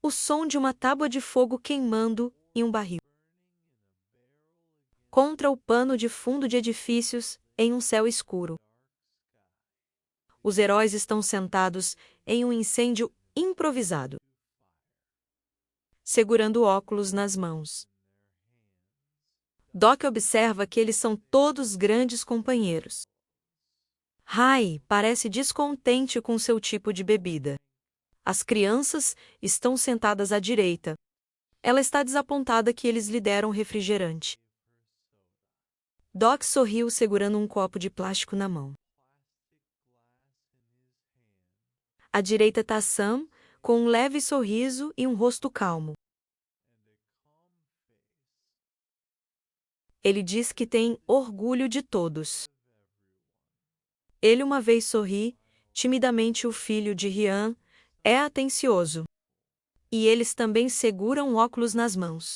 o som de uma tábua de fogo queimando em um barril. Contra o pano de fundo de edifícios, em um céu escuro. Os heróis estão sentados em um incêndio improvisado, segurando óculos nas mãos. Doc observa que eles são todos grandes companheiros. Rai parece descontente com seu tipo de bebida. As crianças estão sentadas à direita. Ela está desapontada que eles lhe deram refrigerante. Doc sorriu segurando um copo de plástico na mão. À direita está Sam, com um leve sorriso e um rosto calmo. Ele diz que tem orgulho de todos. Ele uma vez sorri, timidamente o filho de Ryan é atencioso. E eles também seguram óculos nas mãos.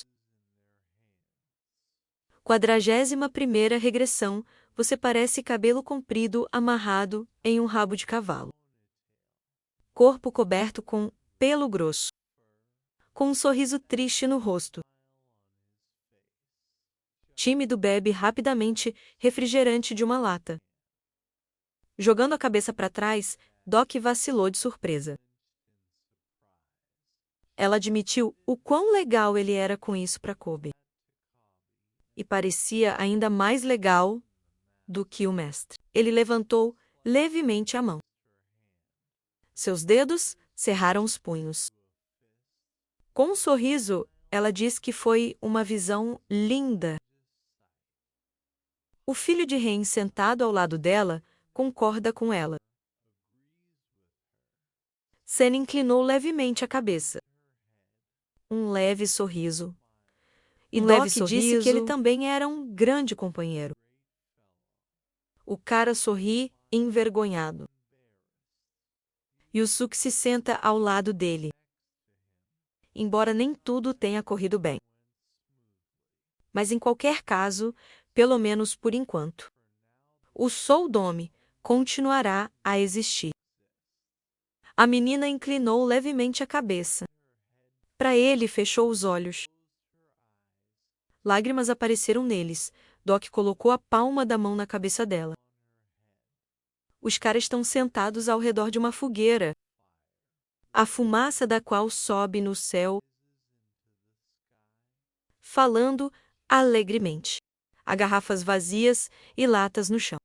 41ª regressão, você parece cabelo comprido amarrado em um rabo de cavalo. Corpo coberto com pelo grosso. Com um sorriso triste no rosto. Tímido bebe rapidamente refrigerante de uma lata. Jogando a cabeça para trás, Doc vacilou de surpresa. Ela admitiu o quão legal ele era com isso para Kobe. E parecia ainda mais legal do que o mestre. Ele levantou levemente a mão. Seus dedos cerraram os punhos. Com um sorriso, ela diz que foi uma visão linda. O filho de Ren sentado ao lado dela concorda com ela. Sen inclinou levemente a cabeça. Um leve sorriso. E Doc disse que ele também era um grande companheiro. O cara sorri envergonhado. Yusuke se senta ao lado dele. Embora nem tudo tenha corrido bem. Mas em qualquer caso, pelo menos por enquanto, o Soul Dome continuará a existir. A menina inclinou levemente a cabeça. Para ele, fechou os olhos. Lágrimas apareceram neles. Doc colocou a palma da mão na cabeça dela. Os caras estão sentados ao redor de uma fogueira, a fumaça da qual sobe no céu, falando alegremente. Há garrafas vazias e latas no chão.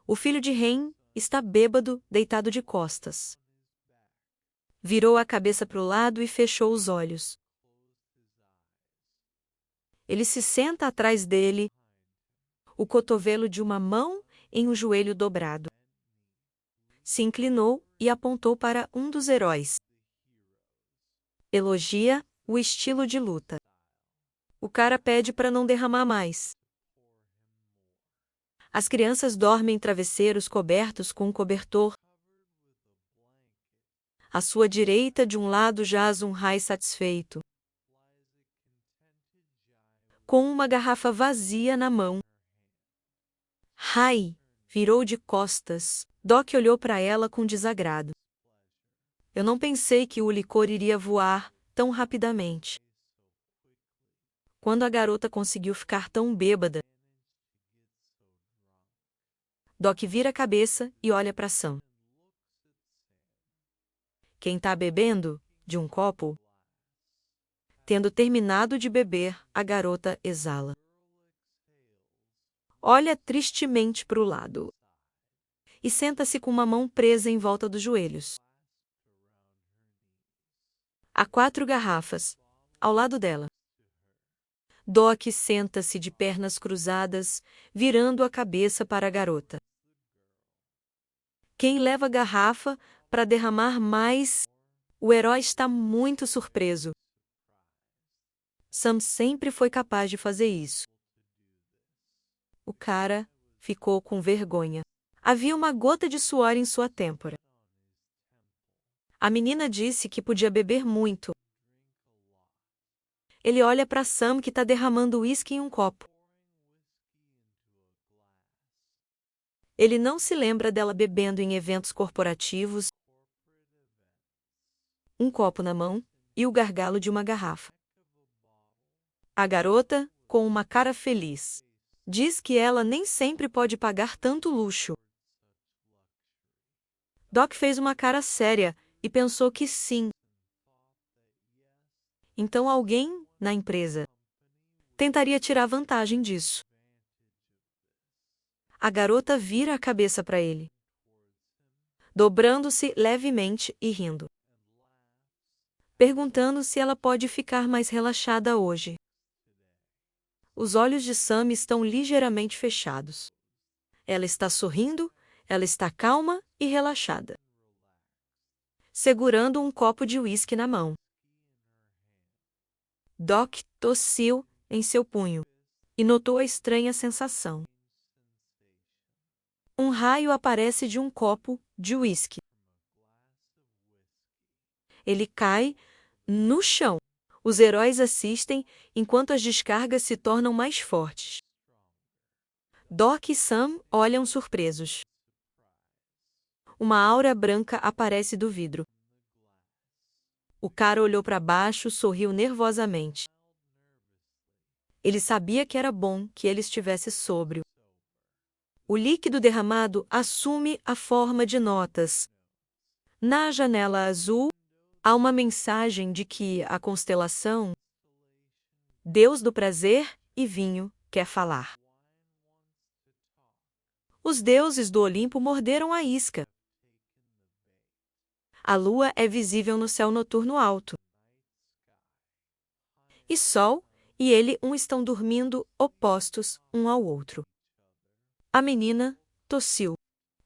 O filho de Ren está bêbado, deitado de costas. Virou a cabeça para o lado e fechou os olhos. Ele se senta atrás dele, o cotovelo de uma mão em um joelho dobrado. Se inclinou e apontou para um dos heróis. Elogia o estilo de luta. O cara pede para não derramar mais. As crianças dormem em travesseiros cobertos com um cobertor. À sua direita, de um lado, jaz um Rai satisfeito, com uma garrafa vazia na mão. Rai virou de costas. Doc olhou para ela com desagrado. Eu não pensei que o licor iria voar tão rapidamente. Quando a garota conseguiu ficar tão bêbada. Doc vira a cabeça e olha para Sam. Quem tá bebendo? De um copo? Tendo terminado de beber, a garota exala. Olha tristemente para o lado. E senta-se com uma mão presa em volta dos joelhos. Há 4 garrafas, ao lado dela. Doc senta-se de pernas cruzadas, virando a cabeça para a garota. Quem leva a garrafa para derramar mais? O herói está muito surpreso. Sam sempre foi capaz de fazer isso. O cara ficou com vergonha. Havia uma gota de suor em sua têmpora. A menina disse que podia beber muito. Ele olha para Sam que está derramando uísque em um copo. Ele não se lembra dela bebendo em eventos corporativos. um copo na mão e o gargalo de uma garrafa. A garota, com uma cara feliz, diz que ela nem sempre pode pagar tanto luxo. Doc fez uma cara séria e pensou que sim. Então alguém, na empresa, tentaria tirar vantagem disso. A garota vira a cabeça para ele, dobrando-se levemente e rindo, perguntando se ela pode ficar mais relaxada hoje. Os olhos de Sam estão ligeiramente fechados. Ela está sorrindo, ela está calma e relaxada, segurando um copo de uísque na mão. Doc tossiu em seu punho e notou a estranha sensação. Um raio aparece de um copo de uísque. Ele cai no chão. Os heróis assistem enquanto as descargas se tornam mais fortes. Doc e Sam olham surpresos. Uma aura branca aparece do vidro. O cara olhou para baixo, sorriu nervosamente. Ele sabia que era bom que ele estivesse sóbrio. O líquido derramado assume a forma de notas. Na janela azul, há uma mensagem de que a constelação, Deus do prazer e vinho, quer falar. Os deuses do Olimpo morderam a isca. A lua é visível no céu noturno alto. E Sol e ele estão dormindo opostos um ao outro. A menina tossiu.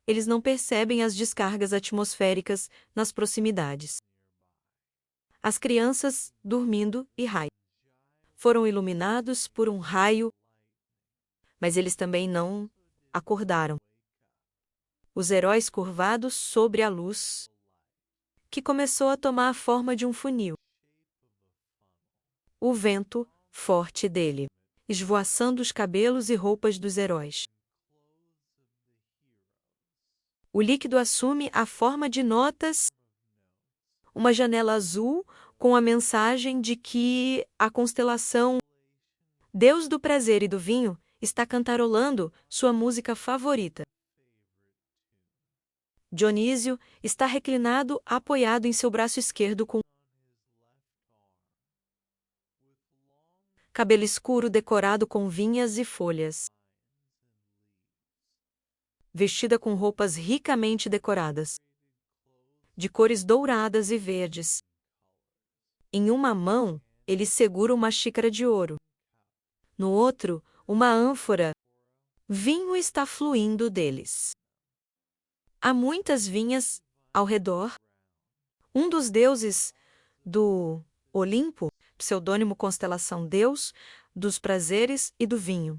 Eles não percebem as descargas atmosféricas nas proximidades. As crianças, dormindo e raio, foram iluminados por um raio, mas eles também não acordaram. Os heróis curvados sobre a luz, que começou a tomar a forma de um funil. O vento forte dele, esvoaçando os cabelos e roupas dos heróis. O líquido assume a forma de notas, uma janela azul com a mensagem de que a constelação Deus do prazer e do vinho está cantarolando sua música favorita. Dionísio está reclinado apoiado em seu braço esquerdo com cabelo escuro decorado com vinhas e folhas. Vestida com roupas ricamente decoradas, de cores douradas e verdes. Em uma mão, ele segura uma xícara de ouro. No outro, uma ânfora. Vinho está fluindo deles. Há muitas vinhas ao redor. Um dos deuses do Olimpo, pseudônimo constelação Deus, dos prazeres e do vinho.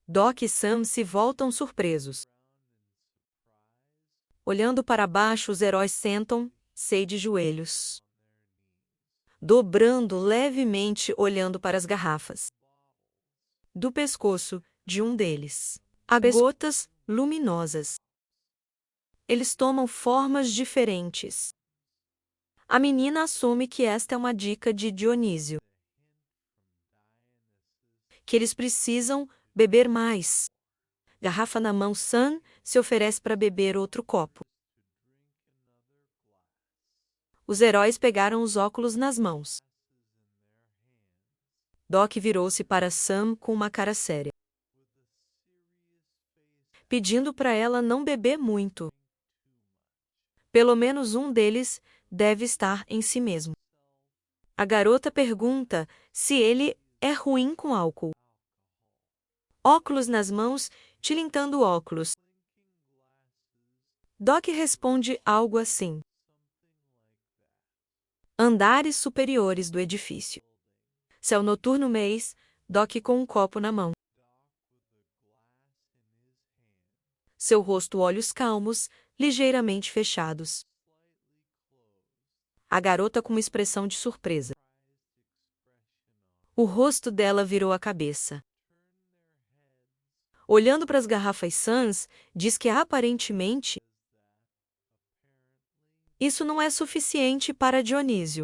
Doc e Sam se voltam surpresos. Olhando para baixo, os heróis sentam-se de joelhos, dobrando levemente, olhando para as garrafas. Do pescoço de um deles, há gotas luminosas. Eles tomam formas diferentes. A menina assume que esta é uma dica de Dionísio, que eles precisam beber mais. Garrafa na mão, Sam se oferece para beber outro copo. Os heróis pegaram os óculos nas mãos. Doc virou-se para Sam com uma cara séria, pedindo para ela não beber muito. Pelo menos um deles deve estar em si mesmo. A garota pergunta se ele é ruim com álcool. Óculos nas mãos, tilintando óculos. Doc responde algo assim. Andares superiores do edifício. Céu noturno mês, Doc com um copo na mão. Seu rosto olhos calmos, ligeiramente fechados. A garota com uma expressão de surpresa. O rosto dela virou a cabeça. Olhando para as garrafas Sans, diz que aparentemente Isso não é suficiente para Dionísio.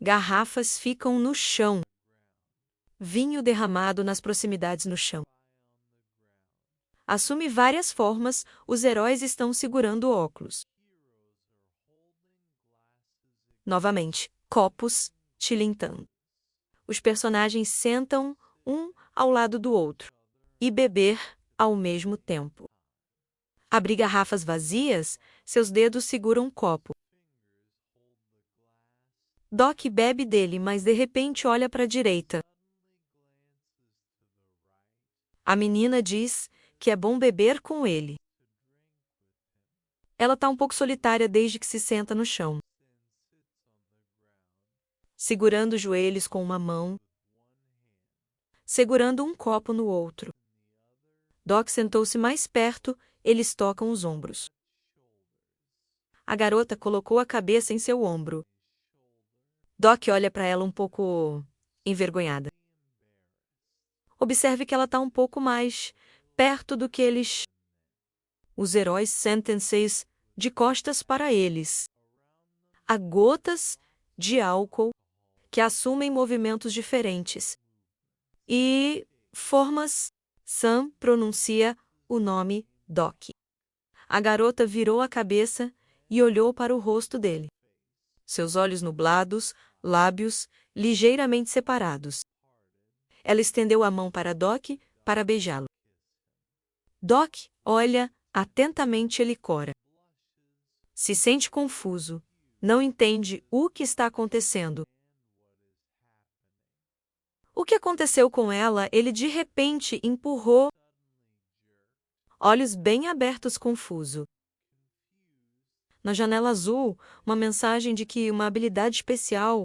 Garrafas ficam no chão. Vinho derramado nas proximidades no chão. Assume várias formas, os heróis estão segurando óculos. Novamente, copos, tilintando. Os personagens sentam um ao lado do outro e beber ao mesmo tempo. Abrir garrafas vazias, seus dedos seguram um copo. Doc bebe dele, mas de repente olha para a direita. A menina diz que é bom beber com ele. Ela está um pouco solitária desde que se senta no chão, segurando os joelhos com uma mão, segurando um copo no outro. Doc sentou-se mais perto, eles tocam os ombros. A garota colocou a cabeça em seu ombro. Doc olha para ela um pouco envergonhada. Observe que ela está um pouco mais perto do que eles. Os heróis sentem-se de costas para eles. Há gotas de álcool que assumem movimentos diferentes. E formas. Sam pronuncia o nome Doc. A garota virou a cabeça e olhou para o rosto dele. Seus olhos nublados, lábios ligeiramente separados. Ela estendeu a mão para Doc para beijá-lo. Doc olha atentamente ele cora. Se sente confuso, não entende o que está acontecendo. O que aconteceu com ela, ele de repente empurrou, olhos bem abertos, confuso. Na janela azul, uma mensagem de que uma habilidade especial.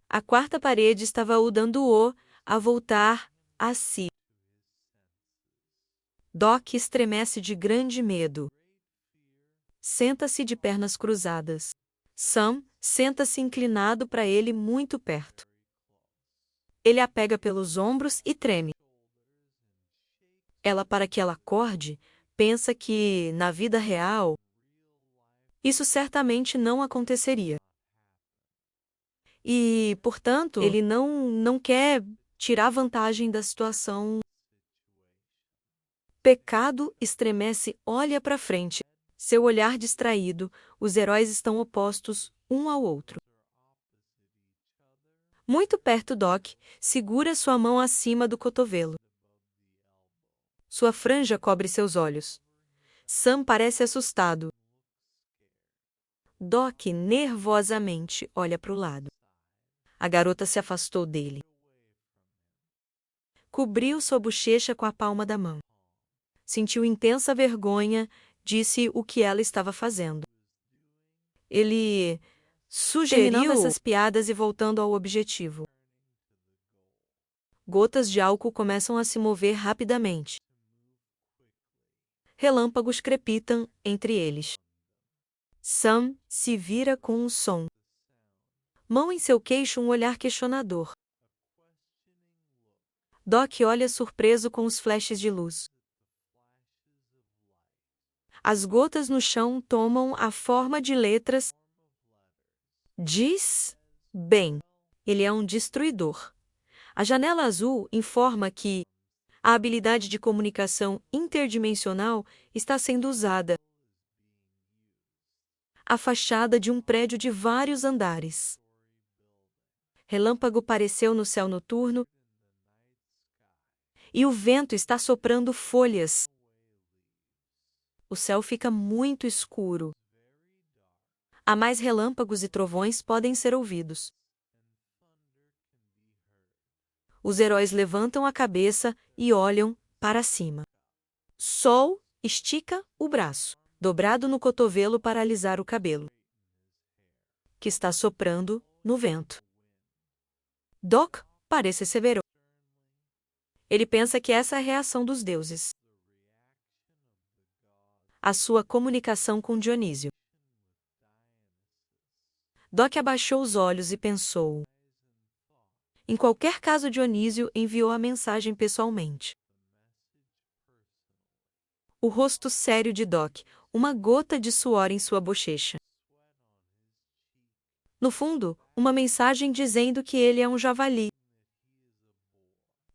A quarta parede estava o dando-o a voltar a si. Doc estremece de grande medo. Senta-se de pernas cruzadas. Sam senta-se inclinado para ele muito perto. Ele a pega pelos ombros e treme. Ela, para que ela acorde, pensa que, na vida real, isso certamente não aconteceria. E, portanto, ele não quer tirar vantagem da situação. Pecado estremece, olha para frente. Seu olhar distraído, os heróis estão opostos um ao outro. Muito perto, Doc segura sua mão acima do cotovelo. Sua franja cobre seus olhos. Sam parece assustado. Doc nervosamente olha para o lado. A garota se afastou dele. Cobriu sua bochecha com a palma da mão. Sentiu intensa vergonha, disse o que ela estava fazendo. Ele sugeriu essas piadas e voltando ao objetivo. Gotas de álcool começam a se mover rapidamente. Relâmpagos crepitam entre eles. Sam se vira com um som. Mão em seu queixo, um olhar questionador. Doc olha surpreso com os flashes de luz. As gotas no chão tomam a forma de letras. Diz bem. Ele é um destruidor. A janela azul informa que a habilidade de comunicação interdimensional está sendo usada. A fachada de um prédio de vários andares. Relâmpago apareceu no céu noturno e o vento está soprando folhas. O céu fica muito escuro. Há mais relâmpagos e trovões podem ser ouvidos. Os heróis levantam a cabeça e olham para cima. Sol estica o braço, dobrado no cotovelo para alisar o cabelo, que está soprando no vento. Doc parece severo. Ele pensa que essa é a reação dos deuses. A sua comunicação com Dionísio. Doc abaixou os olhos e pensou. Em qualquer caso, Dionísio enviou a mensagem pessoalmente. O rosto sério de Doc, uma gota de suor em sua bochecha. No fundo, uma mensagem dizendo que ele é um javali.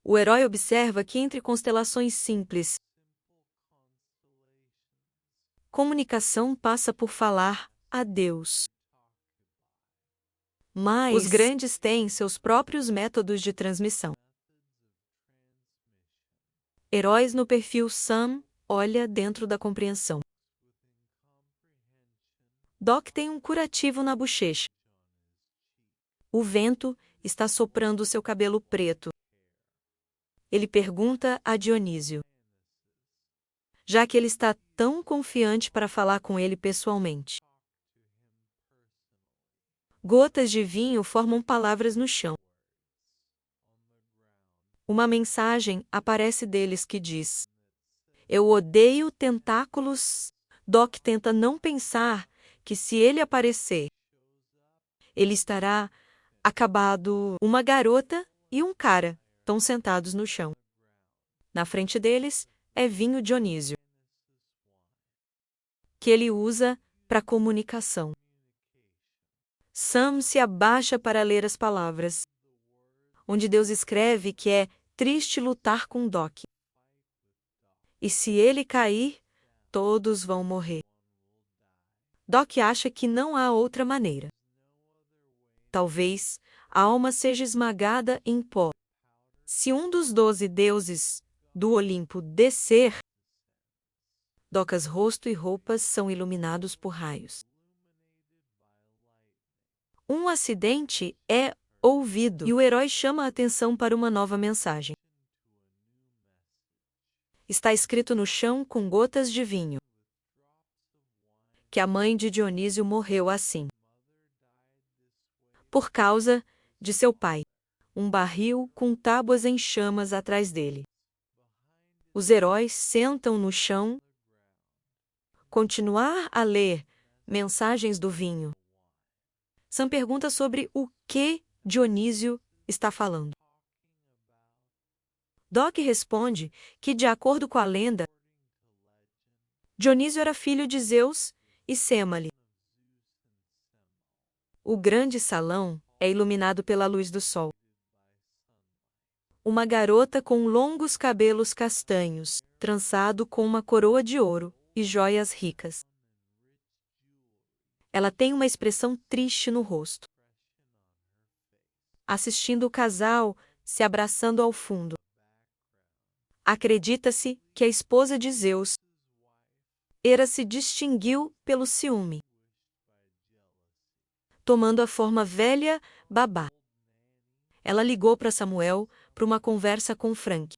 O herói observa que entre constelações simples, comunicação passa por falar a Deus. Mas os grandes têm seus próprios métodos de transmissão. Heróis no perfil Sam olha dentro da compreensão. Doc tem um curativo na bochecha. O vento está soprando seu cabelo preto. Ele pergunta a Dionísio, já que ele está tão confiante para falar com ele pessoalmente. Gotas de vinho formam palavras no chão. Uma mensagem aparece deles que diz: Eu odeio tentáculos. Doc tenta não pensar que se ele aparecer, ele estará acabado. Uma garota e um cara estão sentados no chão. Na frente deles é vinho Dionísio, que ele usa para comunicação. Sam se abaixa para ler as palavras, onde Deus escreve que é triste lutar com Doc. E se ele cair, todos vão morrer. Doc acha que não há outra maneira. Talvez a alma seja esmagada em pó. Se um dos 12 deuses do Olimpo descer, Docas rosto e roupas são iluminados por raios. Um acidente é ouvido e o herói chama a atenção para uma nova mensagem. Está escrito no chão com gotas de vinho que a mãe de Dionísio morreu assim, por causa de seu pai, um barril com tábuas em chamas atrás dele. Os heróis sentam no chão, continuar a ler mensagens do vinho. Sam pergunta sobre o que Dionísio está falando. Doc responde que, de acordo com a lenda, Dionísio era filho de Zeus e Sêmele. O grande salão é iluminado pela luz do sol. Uma garota com longos cabelos castanhos, trançado com uma coroa de ouro e joias ricas. Ela tem uma expressão triste no rosto, assistindo o casal se abraçando ao fundo. Acredita-se que a esposa de Zeus, Hera, se distinguiu pelo ciúme, tomando a forma velha babá. Ela ligou para Samuel para uma conversa com Frank.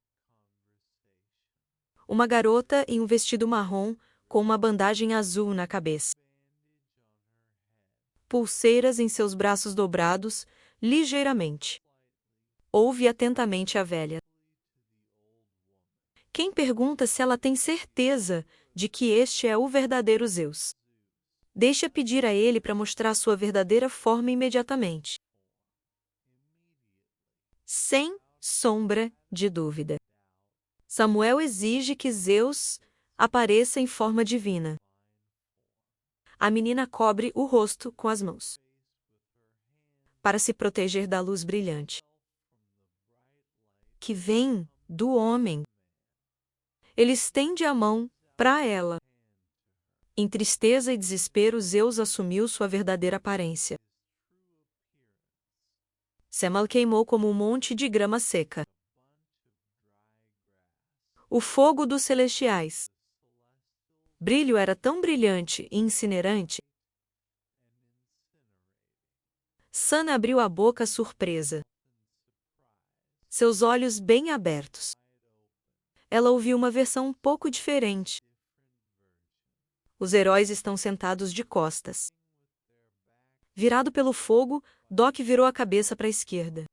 Uma garota em um vestido marrom com uma bandagem azul na cabeça. Pulseiras em seus braços dobrados, ligeiramente. Ouve atentamente a velha. Quem pergunta se ela tem certeza de que este é o verdadeiro Zeus? Deixa pedir a ele para mostrar sua verdadeira forma imediatamente. Sem sombra de dúvida. Samuel exige que Zeus apareça em forma divina. A menina cobre o rosto com as mãos, para se proteger da luz brilhante que vem do homem. Ele estende a mão para ela. Em tristeza e desespero, Zeus assumiu sua verdadeira aparência. Sêmele queimou como um monte de grama seca. O fogo dos celestiais. Brilho era tão brilhante e incinerante. Sam abriu a boca surpresa, seus olhos bem abertos. Ela ouviu uma versão um pouco diferente. Os heróis estão sentados de costas. Virado pelo fogo, Doc virou a cabeça para a esquerda.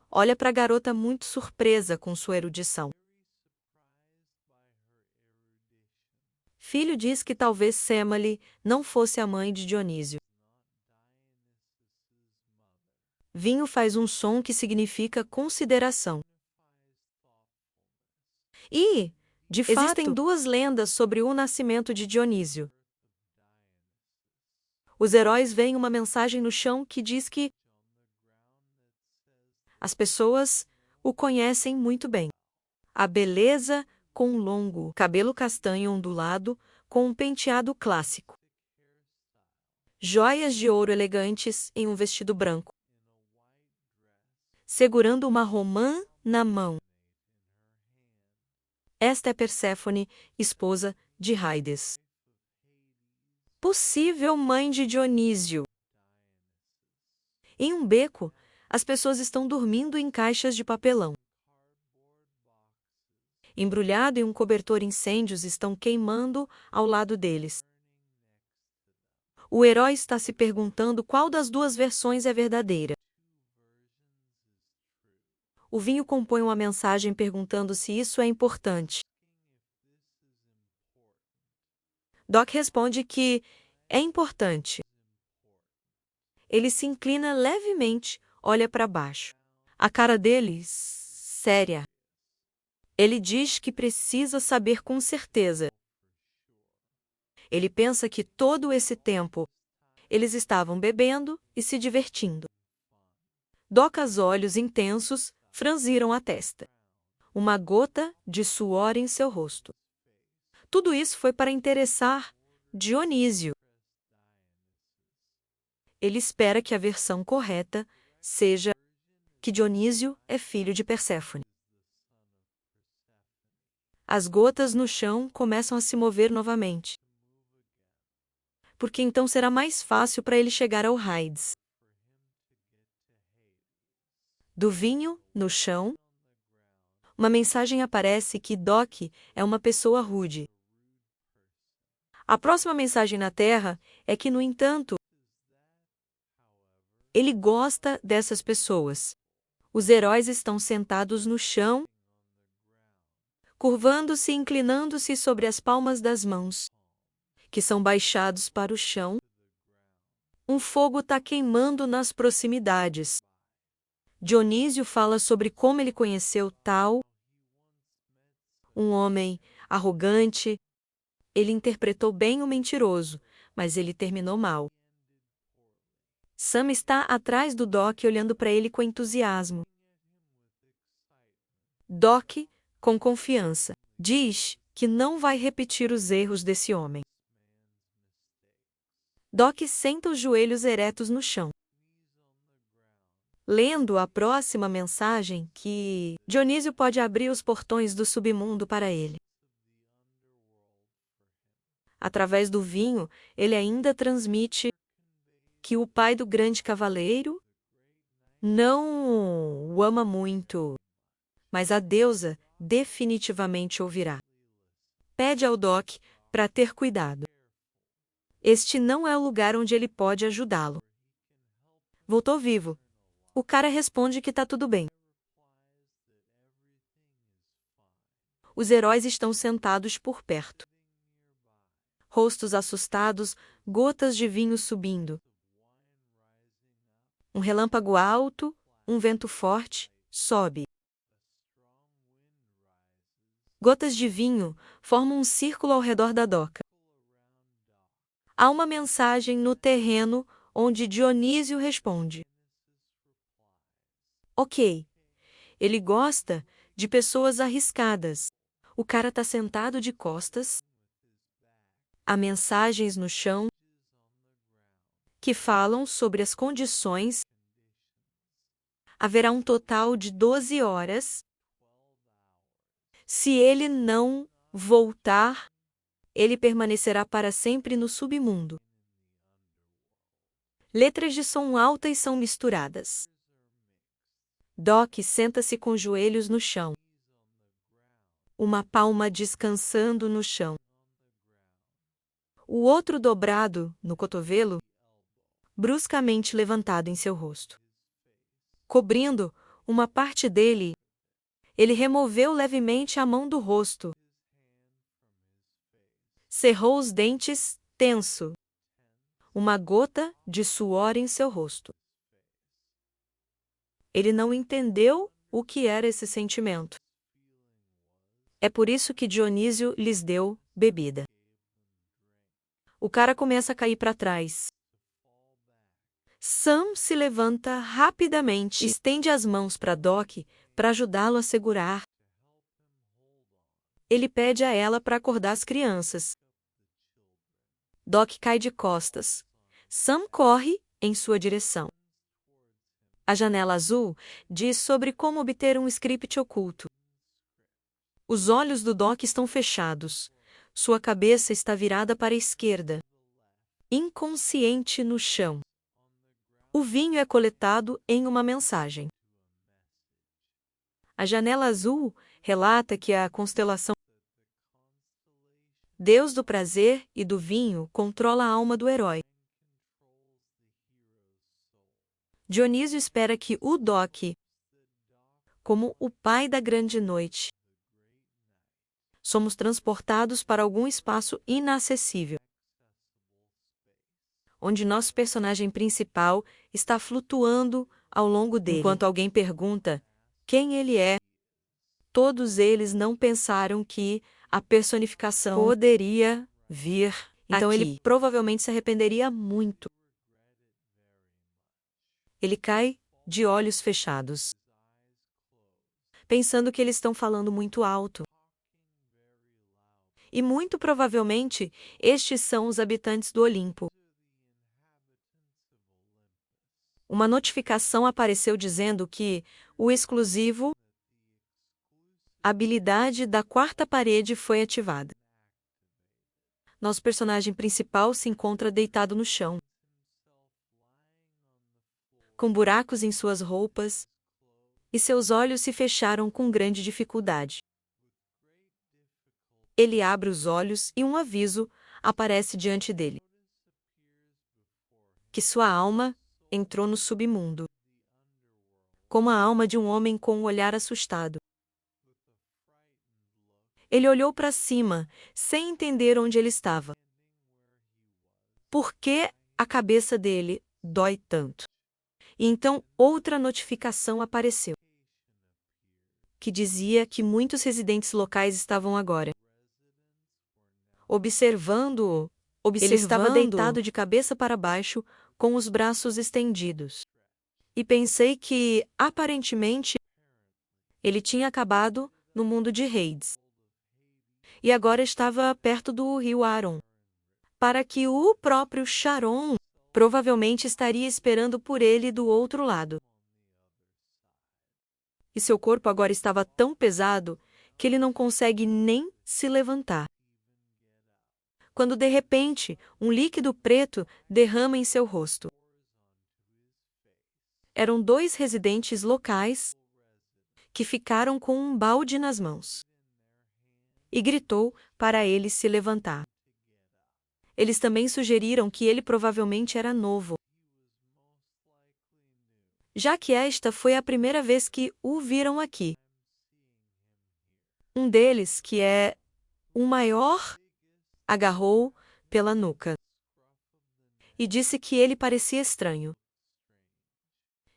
Olha para a garota muito surpresa com sua erudição. Filho diz que talvez Sêmele não fosse a mãe de Dionísio. Vinho faz um som que significa consideração. E De fato, existem duas lendas sobre o nascimento de Dionísio. Os heróis veem uma mensagem no chão que diz que as pessoas o conhecem muito bem. A beleza com um longo cabelo castanho ondulado com um penteado clássico. Joias de ouro elegantes em um vestido branco. Segurando uma romã na mão. Esta é Perséfone, esposa de Hades. Possível mãe de Dionísio. Em um beco, as pessoas estão dormindo em caixas de papelão. Embrulhado em um cobertor, incêndios estão queimando ao lado deles. O herói está se perguntando qual das duas versões é verdadeira. O vinho compõe uma mensagem perguntando se isso é importante. Doc responde que é importante. Ele se inclina levemente, olha para baixo. A cara dele, séria. Ele diz que precisa saber com certeza. Ele pensa que todo esse tempo eles estavam bebendo e se divertindo. Docas olhos intensos franziram a testa. Uma gota de suor em seu rosto. Tudo isso foi para interessar Dionísio. Ele espera que a versão correta seja que Dionísio é filho de Perséfone. As gotas no chão começam a se mover novamente. Porque então será mais fácil para ele chegar ao Hades. Do vinho, no chão, uma mensagem aparece que Doc é uma pessoa rude. A próxima mensagem na Terra é que, no entanto, ele gosta dessas pessoas. Os heróis estão sentados no chão, curvando-se e inclinando-se sobre as palmas das mãos, que são baixados para o chão. Um fogo está queimando nas proximidades. Dionísio fala sobre como ele conheceu tal um homem arrogante. Ele interpretou bem o mentiroso, mas ele terminou mal. Sam está atrás do Doc olhando para ele com entusiasmo. Doc, com confiança, diz que não vai repetir os erros desse homem. Doc senta os joelhos eretos no chão. Lendo a próxima mensagem que Dionísio pode abrir os portões do submundo para ele. Através do vinho, ele ainda transmite que o pai do grande cavaleiro não o ama muito, mas a deusa definitivamente ouvirá. Pede ao Doc para ter cuidado. Este não é o lugar onde ele pode ajudá-lo. Voltou vivo. O cara responde que tá tudo bem. Os heróis estão sentados por perto. Rostos assustados, gotas de vinho subindo. Um relâmpago alto, um vento forte, sobe. Gotas de vinho formam um círculo ao redor da doca. Há uma mensagem no terreno onde Dionísio responde. Ok. Ele gosta de pessoas arriscadas. O cara está sentado de costas. Há mensagens no chão que falam sobre as condições. Haverá um total de 12 horas. Se ele não voltar, ele permanecerá para sempre no submundo. Letras de som altas são misturadas. Doc senta-se com os joelhos no chão. Uma palma descansando no chão. O outro dobrado, no cotovelo, bruscamente levantado em seu rosto. Cobrindo uma parte dele, ele removeu levemente a mão do rosto. Cerrou os dentes, tenso. Uma gota de suor em seu rosto. Ele não entendeu o que era esse sentimento. É por isso que Dionísio lhes deu bebida. O cara começa a cair para trás. Sam se levanta rapidamente e estende as mãos para Doc para ajudá-lo a segurar. Ele pede a ela para acordar as crianças. Doc cai de costas. Sam corre em sua direção. A janela azul diz sobre como obter um script oculto. Os olhos do Doc estão fechados. Sua cabeça está virada para a esquerda. Inconsciente no chão. O vinho é coletado em uma mensagem. A janela azul relata que a constelação Deus do prazer e do vinho controla a alma do herói. Dionísio espera que o Doc, como o pai da grande noite, somos transportados para algum espaço inacessível, onde nosso personagem principal está flutuando ao longo dele. Enquanto alguém pergunta quem ele é, todos eles não pensaram que a personificação poderia vir então aqui. Ele provavelmente se arrependeria muito. Ele cai de olhos fechados, pensando que eles estão falando muito alto. E muito provavelmente, estes são os habitantes do Olimpo. Uma notificação apareceu dizendo que o exclusivo habilidade da quarta parede foi ativada. Nosso personagem principal se encontra deitado no chão, com buracos em suas roupas, e seus olhos se fecharam com grande dificuldade. Ele abre os olhos e um aviso aparece diante dele. Que sua alma entrou no submundo, como a alma de um homem com um olhar assustado. Ele olhou para cima, sem entender onde ele estava. Por que a cabeça dele dói tanto? E então outra notificação apareceu, que dizia que muitos residentes locais estavam agora observando-o. Ele estava deitado de cabeça para baixo, com os braços estendidos. E pensei que, aparentemente, ele tinha acabado no mundo de Hades. E agora estava perto do rio Aron, para que o próprio Charon provavelmente estaria esperando por ele do outro lado. E seu corpo agora estava tão pesado que ele não consegue nem se levantar. Quando de repente um líquido preto derrama em seu rosto. Eram 2 residentes locais que ficaram com um balde nas mãos. E gritou para ele se levantar. Eles também sugeriram que ele provavelmente era novo, já que esta foi a primeira vez que o viram aqui. Um deles, que é o maior, agarrou pela nuca e disse que ele parecia estranho.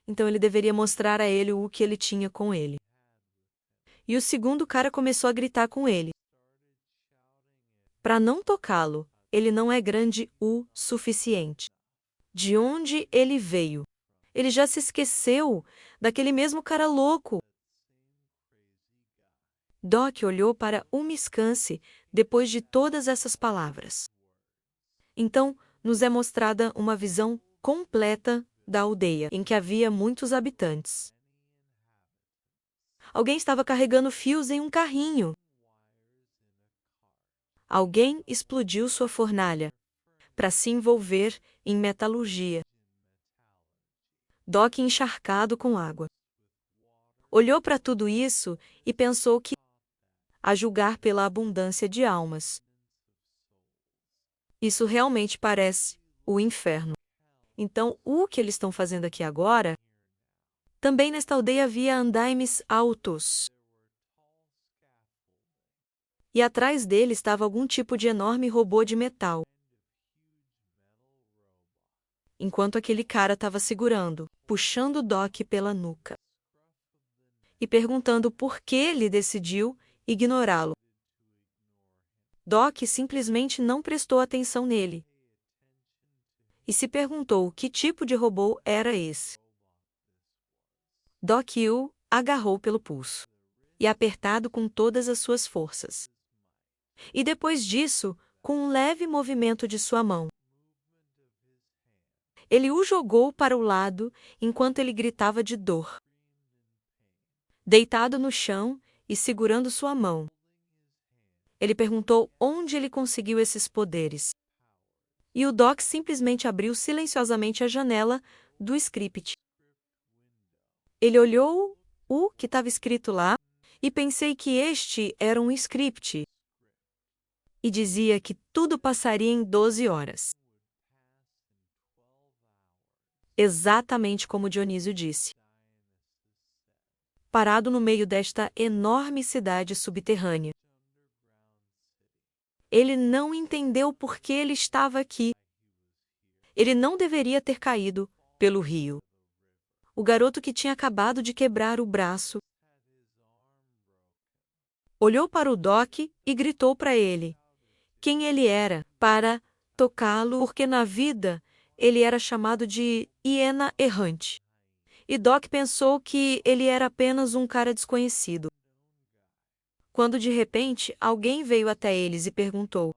Então ele deveria mostrar a ele o que ele tinha com ele. E o segundo cara começou a gritar com ele. Para não tocá-lo, ele não é grande o suficiente. De onde ele veio? Ele já se esqueceu daquele mesmo cara louco. Doc olhou para o Miscance depois de todas essas palavras. Então, nos é mostrada uma visão completa da aldeia, em que havia muitos habitantes. Alguém estava carregando fios em um carrinho. Alguém explodiu sua fornalha para se envolver em metalurgia. Doc encharcado com água. Olhou para tudo isso e pensou que, a julgar pela abundância de almas, isso realmente parece o inferno. Então, o que eles estão fazendo aqui agora? Também nesta aldeia havia andaimes altos. E atrás dele estava algum tipo de enorme robô de metal. Enquanto aquele cara estava segurando, puxando Doc pela nuca. E perguntando por que ele decidiu ignorá-lo. Doc simplesmente não prestou atenção nele e se perguntou que tipo de robô era esse. Doc o agarrou pelo pulso e apertado com todas as suas forças. E depois disso, com um leve movimento de sua mão, ele o jogou para o lado enquanto ele gritava de dor. Deitado no chão e segurando sua mão, ele perguntou onde ele conseguiu esses poderes. E o Doc simplesmente abriu silenciosamente a janela do script. Ele olhou o que estava escrito lá e pensei que este era um script e dizia que tudo passaria em 12 horas. Exatamente como Dionísio disse. Parado no meio desta enorme cidade subterrânea. Ele não entendeu por que ele estava aqui. Ele não deveria ter caído pelo rio. O garoto que tinha acabado de quebrar o braço olhou para o Doc e gritou para ele quem ele era, para tocá-lo, porque na vida ele era chamado de hiena errante. E Doc pensou que ele era apenas um cara desconhecido. Quando de repente alguém veio até eles e perguntou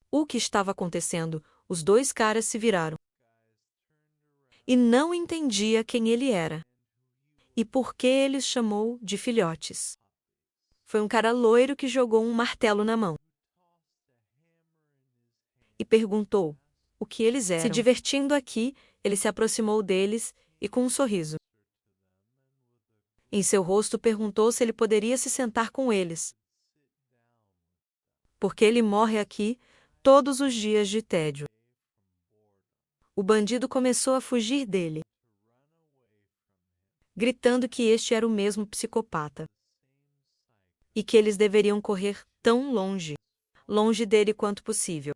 o que estava acontecendo, os dois caras se viraram. E não entendia quem ele era e por que ele os chamou de filhotes. Foi um cara loiro que jogou um martelo na mão e perguntou o que eles eram. Se divertindo aqui, ele se aproximou deles e com um sorriso em seu rosto perguntou se ele poderia se sentar com eles, porque ele morre aqui todos os dias de tédio. O bandido começou a fugir dele, gritando que este era o mesmo psicopata e que eles deveriam correr tão longe, longe dele quanto possível.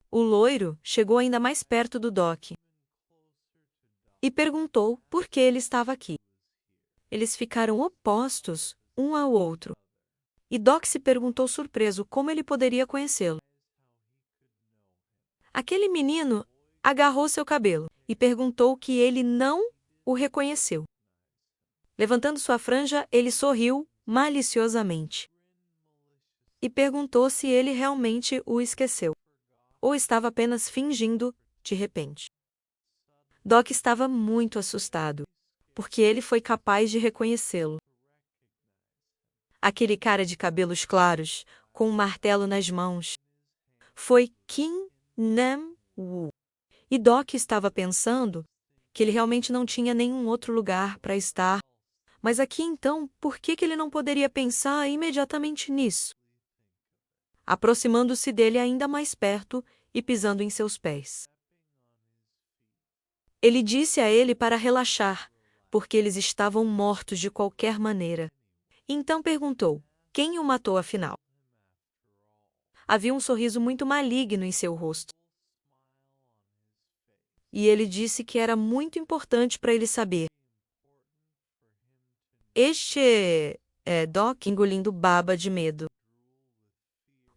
O loiro chegou ainda mais perto do Doc e perguntou por que ele estava aqui. Eles ficaram opostos um ao outro, e Doc se perguntou surpreso como ele poderia conhecê-lo. Aquele menino agarrou seu cabelo e perguntou que ele não o reconheceu. Levantando sua franja, ele sorriu maliciosamente e perguntou se ele realmente o esqueceu ou estava apenas fingindo de repente. Doc estava muito assustado, porque ele foi capaz de reconhecê-lo. Aquele cara de cabelos claros, com um martelo nas mãos, foi Kim Nam-woo. E Doc estava pensando que ele realmente não tinha nenhum outro lugar para estar. Mas aqui então, por que ele não poderia pensar imediatamente nisso? Aproximando-se dele ainda mais perto e pisando em seus pés. Ele disse a ele para relaxar, porque eles estavam mortos de qualquer maneira. Então perguntou, quem o matou afinal? Havia um sorriso muito maligno em seu rosto. E ele disse que era muito importante para ele saber. Este é Doc, engolindo baba de medo.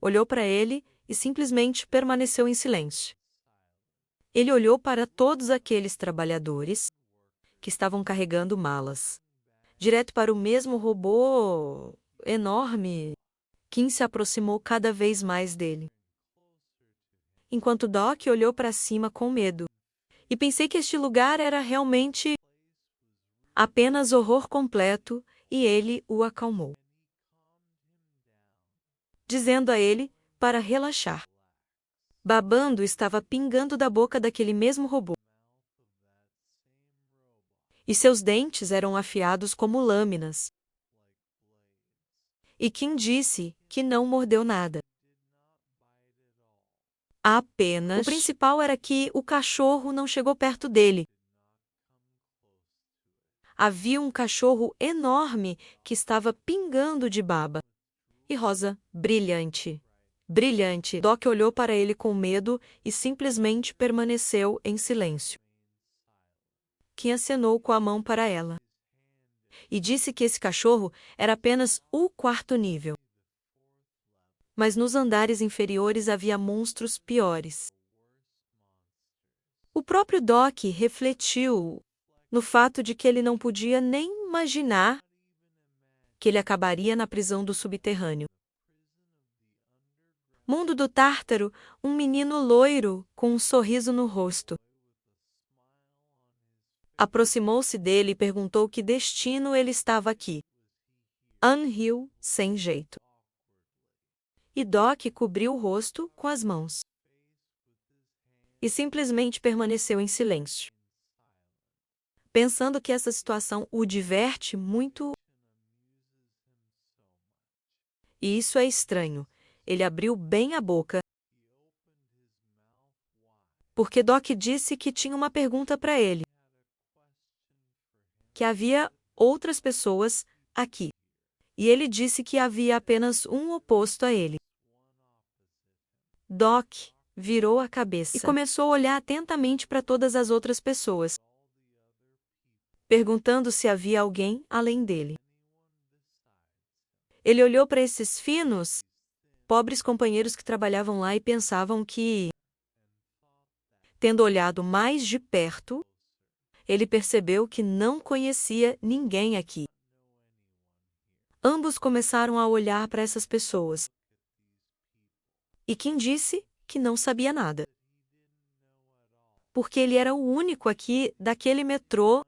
Olhou para ele e simplesmente permaneceu em silêncio. Ele olhou para todos aqueles trabalhadores que estavam carregando malas, direto para o mesmo robô enorme. Kim se aproximou cada vez mais dele. Enquanto Doc olhou para cima com medo, e pensei que este lugar era realmente apenas horror completo, e ele o acalmou, dizendo a ele para relaxar. Babando estava pingando da boca daquele mesmo robô. E seus dentes eram afiados como lâminas. E Kim disse que não mordeu nada. Apenas. O principal era que o cachorro não chegou perto dele. Havia um cachorro enorme que estava pingando de baba. E rosa, brilhante. Brilhante. Doc olhou para ele com medo e simplesmente permaneceu em silêncio. Kim acenou com a mão para ela. e disse que esse cachorro era apenas o quarto nível. Mas nos andares inferiores havia monstros piores. O próprio Doc refletiu no fato de que ele não podia nem imaginar que ele acabaria na prisão do subterrâneo. Mundo do Tártaro, um menino loiro com um sorriso no rosto. Aproximou-se dele e perguntou que destino ele estava aqui. Anhill, sem jeito. E Doc cobriu o rosto com as mãos. E simplesmente permaneceu em silêncio. Pensando que essa situação o diverte muito. E isso é estranho. Ele abriu bem a boca. Porque Doc disse que tinha uma pergunta para ele. Que havia outras pessoas aqui. E ele disse que havia apenas um oposto a ele. Doc virou a cabeça e começou a olhar atentamente para todas as outras pessoas, perguntando se havia alguém além dele. Ele olhou para esses finos, pobres companheiros que trabalhavam lá e pensavam que, tendo olhado mais de perto, ele percebeu que não conhecia ninguém aqui. Ambos começaram a olhar para essas pessoas. E Kim disse que não sabia nada. Porque ele era o único aqui daquele metrô.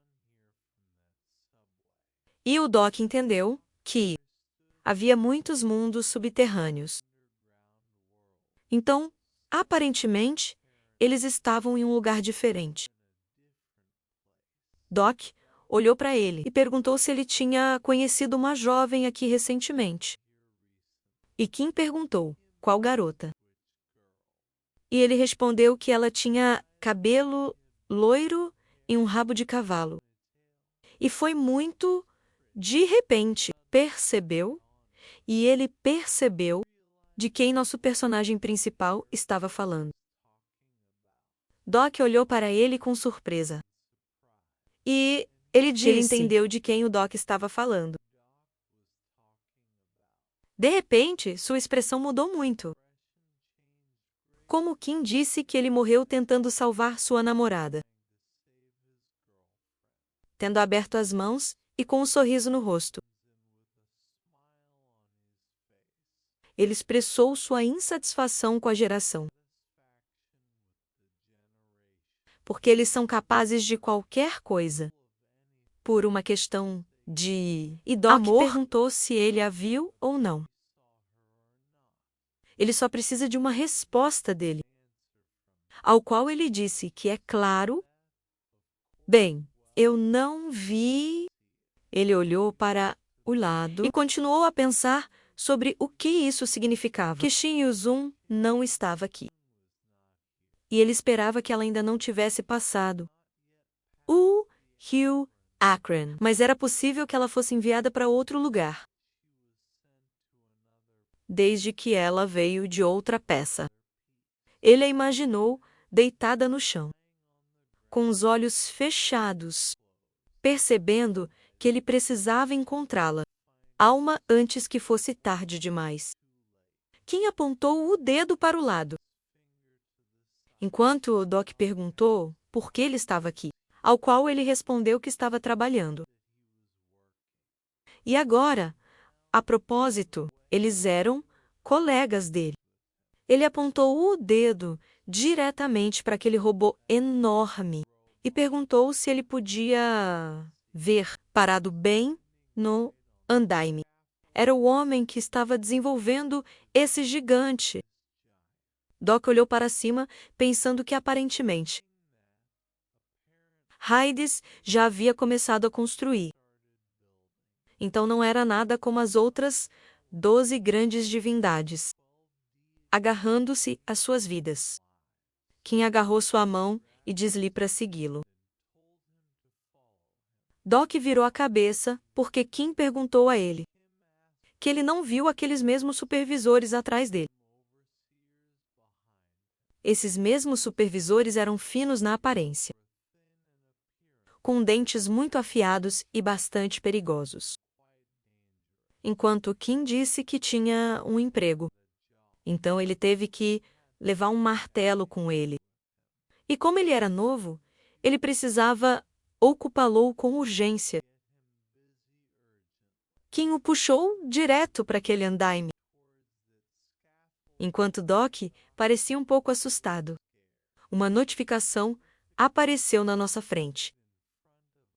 E o Doc entendeu que havia muitos mundos subterrâneos. Então, aparentemente, eles estavam em um lugar diferente. Doc olhou para ele e perguntou se ele tinha conhecido uma jovem aqui recentemente. E Kim perguntou qual garota. E ele respondeu que ela tinha cabelo loiro e um rabo de cavalo. E foi muito de repente, percebeu, e ele percebeu de quem nosso personagem principal estava falando. Doc olhou para ele com surpresa. E ele disse que ele entendeu de quem o Doc estava falando. De repente, sua expressão mudou muito. Como Kim disse que ele morreu tentando salvar sua namorada. Tendo aberto as mãos e com um sorriso no rosto. Ele expressou sua insatisfação com a geração. Porque eles são capazes de qualquer coisa. Por uma questão de E Doc amor, perguntou se ele a viu ou não. Ele só precisa de uma resposta dele. Ao qual ele disse que é claro. Bem, eu não vi. Ele olhou para o lado e continuou a pensar sobre o que isso significava. Que Shin Yu-Zun não estava aqui. E ele esperava que ela ainda não tivesse passado o Rio Akron, mas era possível que ela fosse enviada para outro lugar. Desde que ela veio de outra peça. Ele a imaginou deitada no chão, com os olhos fechados, percebendo que ele precisava encontrá-la, alma antes que fosse tarde demais. Kim apontou o dedo para o lado. Enquanto o Doc perguntou por que ele estava aqui, ao qual ele respondeu que estava trabalhando. E agora, a propósito, eles eram colegas dele. Ele apontou o dedo diretamente para aquele robô enorme e perguntou se ele podia ver, parado bem no andaime. Era o homem que estava desenvolvendo esse gigante. Doc olhou para cima, pensando que aparentemente Hades já havia começado a construir. Então não era nada como as outras 12 grandes divindades, agarrando-se às suas vidas. Kim agarrou sua mão e disse-lhe para segui-lo. Doc virou a cabeça porque Kim perguntou a ele que ele não viu aqueles mesmos supervisores atrás dele. Esses mesmos supervisores eram finos na aparência. com dentes muito afiados e bastante perigosos. Enquanto Kim disse que tinha um emprego. Então ele teve que levar um martelo com ele. E como ele era novo, ele precisava ocupá-lo com urgência. Kim o puxou direto para aquele andaime. Enquanto Doc parecia um pouco assustado. Uma notificação apareceu na nossa frente.